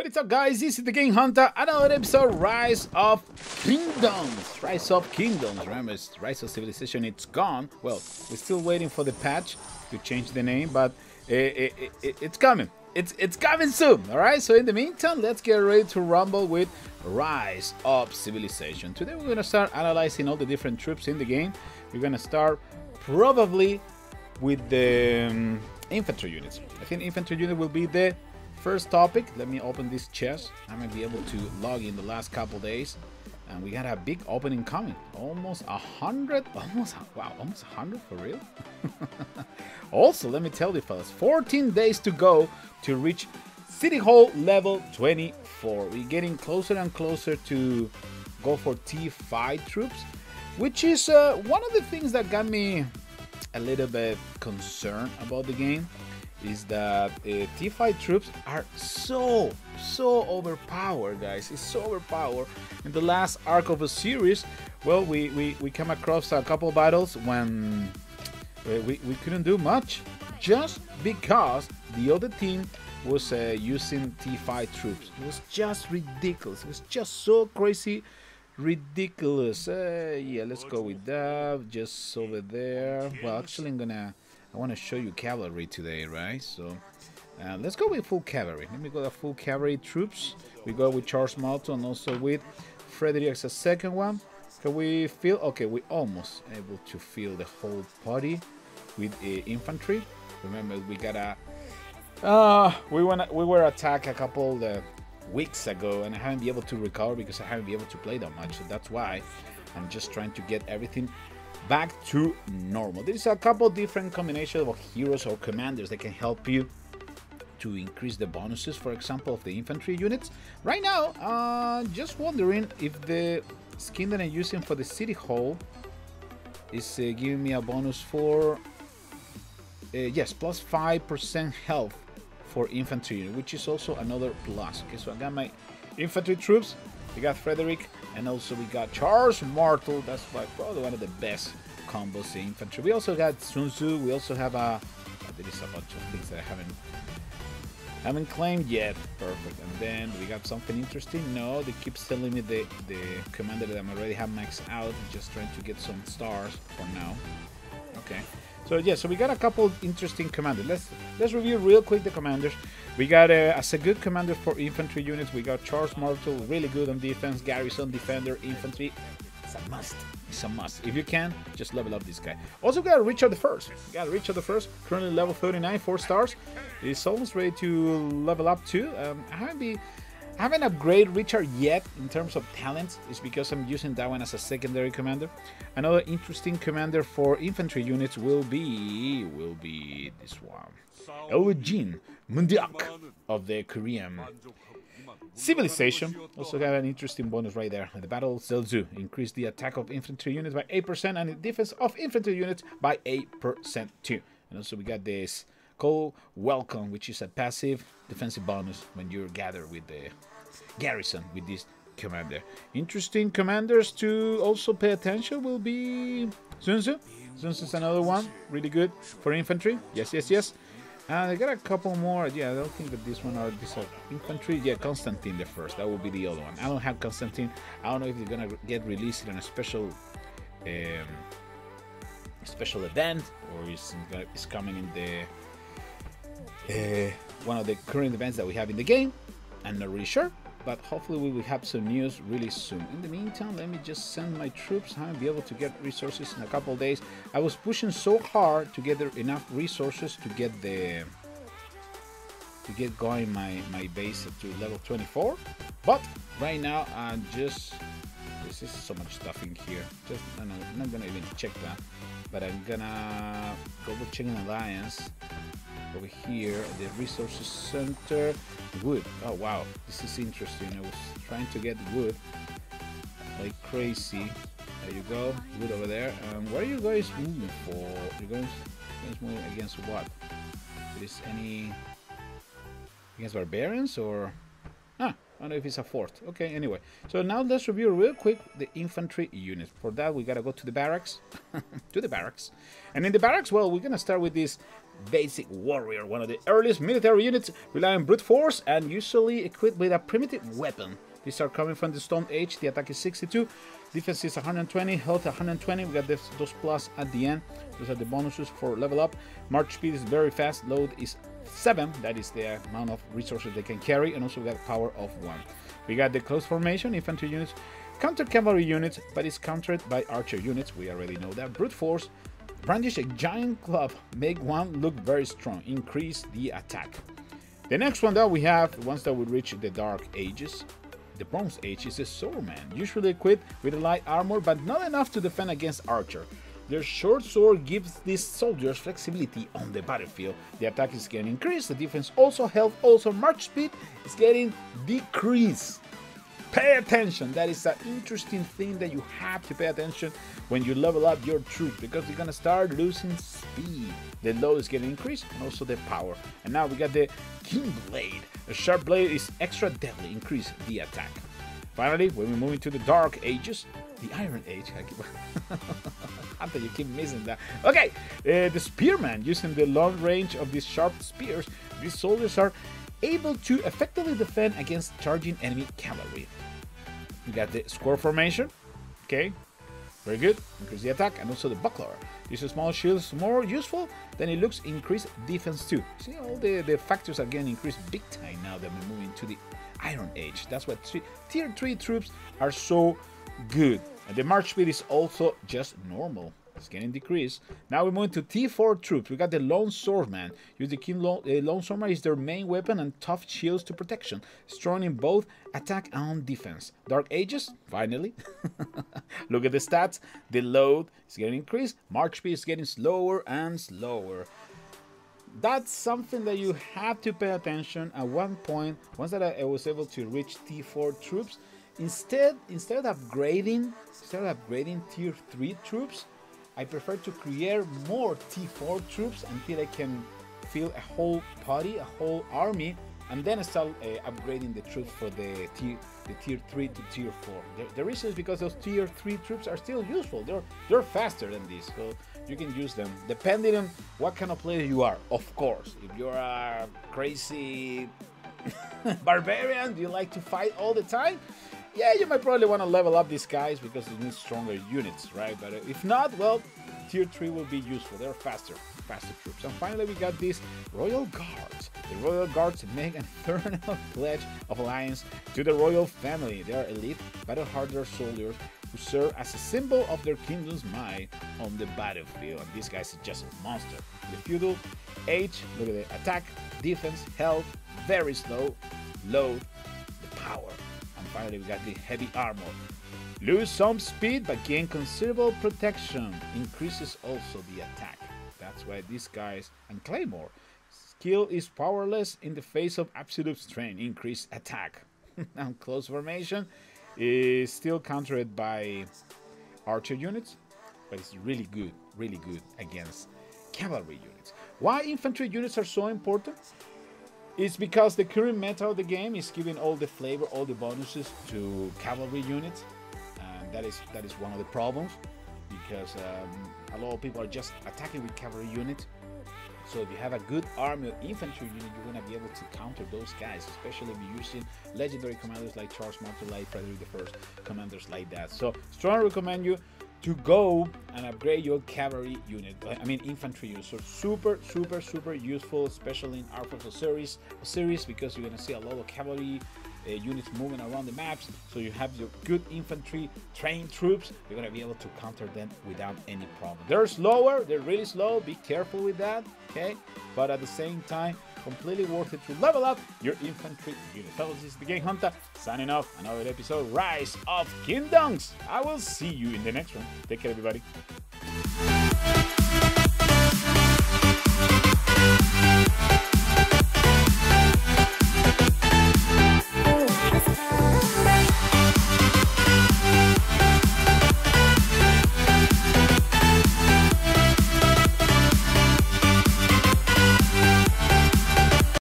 What is up, guys? This is the TheGameHuntah, another episode, Rise of Kingdoms. Rise of Kingdoms. Remember, it's Rise of Civilization, it's gone. Well, we're still waiting for the patch to change the name, but it's coming. It's coming soon, alright? So in the meantime, let's get ready to rumble with Rise of Civilization. Today we're going to start analyzing all the different troops in the game. We're going to start probably with the infantry units. I think infantry unit will be the first topic. Let me open this chest. I'm gonna be able to log in the last couple days, and we got a big opening coming. Almost 100. Wow, almost 100 for real. Also, let me tell you, fellas, 14 days to go to reach City Hall level 24. We're getting closer and closer to go for T5 troops, which is one of the things that got me a little bit concerned about the game. Is that T5 troops are so overpowered, guys. It's so overpowered. In the last arc of a series, well, we come across a couple battles when we couldn't do much, just because the other team was using T5 troops. It was just ridiculous. It was just so crazy ridiculous. Yeah, let's go with that. Just over there. Well, actually, I want to show you cavalry today, right? So let's go with full cavalry. Let me go to full cavalry troops. We go with Charles Malto and also with Frederick as a second one. Can we feel? Okay, we almost able to feel the whole party with infantry. Remember, we got we were attacked a couple weeks ago, and I haven't been able to recover because I haven't been able to play that much. So that's why I'm just trying to get everything back to normal. There's a couple different combinations of heroes or commanders that can help you to increase the bonuses, for example, of the infantry units. Right now, just wondering if the skin that I'm using for the City Hall is giving me a bonus for yes, plus 5% health for infantry unit, which is also another plus. Okay, so I got my infantry troops. We got Frederick, and also we got Charles Martel. That's probably one of the best combos in infantry. We also got Sun Tzu. We also have there is a bunch of things that I haven't claimed yet. Perfect. And then we got something interesting. No, they keep telling me the commander that I already have maxed out. Just trying to get some stars for now. Okay. So yeah, so we got a couple interesting commanders. Let's review real quick the commanders. We got as a good commander for infantry units. We got Charles Martel, really good on defense. Garrison defender, infantry. It's a must. It's a must. If you can, just level up this guy. Also got Richard the First. We got Richard the First, currently level 39, 4 stars. He's almost ready to level up too. I haven't upgraded Richard yet in terms of talents. It's because I'm using that one as a secondary commander. Another interesting commander for infantry units will be this one. Eugene Mundiak of the Korean Civilization. Also got an interesting bonus right there. The battle Zelzu increased the attack of infantry units by 8% and the defense of infantry units by 8% too. And also we got this Call Welcome, which is a passive defensive bonus when you're gathered with the garrison with this commander. Interesting commanders to also pay attention will be Sun Tzu. Sun Tzu is another one, really good for infantry. Yes, yes, yes. And I got a couple more. Yeah, I don't think that these are infantry. Yeah, Constantine the First. That will be the other one. I don't have Constantine. I don't know if they're gonna get released in a special event, or it's coming in the one of the current events that we have in the game. I'm not really sure, but hopefully we will have some news really soon. In the meantime, let me just send my troops. I might be able to get resources in a couple of days. I was pushing so hard to get enough resources to get going my base to level 24, but right now there's so much stuff in here. I'm not gonna even check that, but I'm gonna go check an alliance. Over here, the resources center, wood. Oh wow, this is interesting. I was trying to get wood like crazy. There you go, wood over there. What are you guys moving for? You guys moving against what? Is any against barbarians or? Ah, I don't know if it's a fort. Okay, anyway. So now let's review real quick the infantry units. For that, we gotta go to the barracks. To the barracks. And in the barracks, well, we're gonna start with this basic warrior, one of the earliest military units, rely on brute force and usually equipped with a primitive weapon. These are coming from the Stone Age. The attack is 62, defense is 120, health 120. We got those plus at the end. Those are the bonuses for level up. March speed is very fast. Load is 7. That is the amount of resources they can carry. And also we got power of 1. We got the close formation, infantry units, counter cavalry units, but it's countered by archer units. We already know that. Brute force, brandish a giant club, make one look very strong, increase the attack. The next one that we have, once that we reach the Dark Ages, the Bronze Age, is a Swordman, usually equipped with a light armor, but not enough to defend against archer. Their short sword gives these soldiers flexibility on the battlefield. The attack is getting increased, the defense also, health also, march speed is getting decreased. Pay attention, that is an interesting thing that you have to pay attention when you level up your troops, because you're gonna start losing speed. The load is getting increased and also the power. And now we got the King Blade. A sharp blade is extra deadly, increase the attack. Finally, when we move into the Dark Ages, the Iron Age, Hunter, you keep missing that. Okay, the Spearman, using the long range of these sharp spears, these soldiers are able to effectively defend against charging enemy cavalry. We got the square formation, okay, very good, increase the attack, and also the buckler. These small shields more useful than it looks, increase defense too. See, all the factors are getting increased big time now that we're moving to the Iron Age. That's why tier 3 troops are so good. And the march speed is also just normal. It's getting decreased. Now we move to T4 troops. We got the Longswordman. Use the King Longswordman is their main weapon and tough shields to protection. Strong in both attack and defense. Dark Ages, finally. Look at the stats. The load is getting increased. March speed is getting slower and slower. That's something that you have to pay attention. At one point, once that I was able to reach T4 troops, instead of upgrading tier 3 troops, I prefer to create more T4 troops until I can fill a whole party, a whole army, and then start upgrading the troops for the tier 3 to tier 4. The reason is because those tier 3 troops are still useful. They're faster than this, so you can use them depending on what kind of player you are. Of course, if you're a crazy barbarian, you like to fight all the time, yeah, you might probably want to level up these guys because you need stronger units, right? But if not, well, tier 3 will be useful. They're faster troops. And finally, we got these Royal Guards. The Royal Guards make an eternal pledge of alliance to the royal family. They are elite, battle-hardened soldiers who serve as a symbol of their kingdom's might on the battlefield. And these guys are just a monster. The feudal age, look at the attack, defense, health, very slow, load, the power. Finally, we got the heavy armor. Lose some speed but gain considerable protection. Increases also the attack. That's why these guys, and Claymore, skill is powerless in the face of absolute strength. Increased attack. Now close formation is still countered by archer units, but it's really good against cavalry units. Why infantry units are so important? It's because the current meta of the game is giving all the flavor, all the bonuses to cavalry units, and that is one of the problems, because a lot of people are just attacking with cavalry units. So if you have a good army of infantry unit, you're going to be able to counter those guys, especially if you're using legendary commanders like Charles Martel, like Frederick I, commanders like that. So strongly recommend you to go and upgrade your cavalry unit, infantry unit. So super useful, especially in Arthur's series, because you're gonna see a lot of cavalry units moving around the maps. So you have your good infantry trained troops, you're gonna be able to counter them without any problem. They're slower, they're really slow, be careful with that, okay? But at the same time, completely worth it to level up your infantry unit. Fellas, this is the TheGameHuntah signing off another episode, Rise of Kingdoms. I will see you in the next one. Take care, everybody.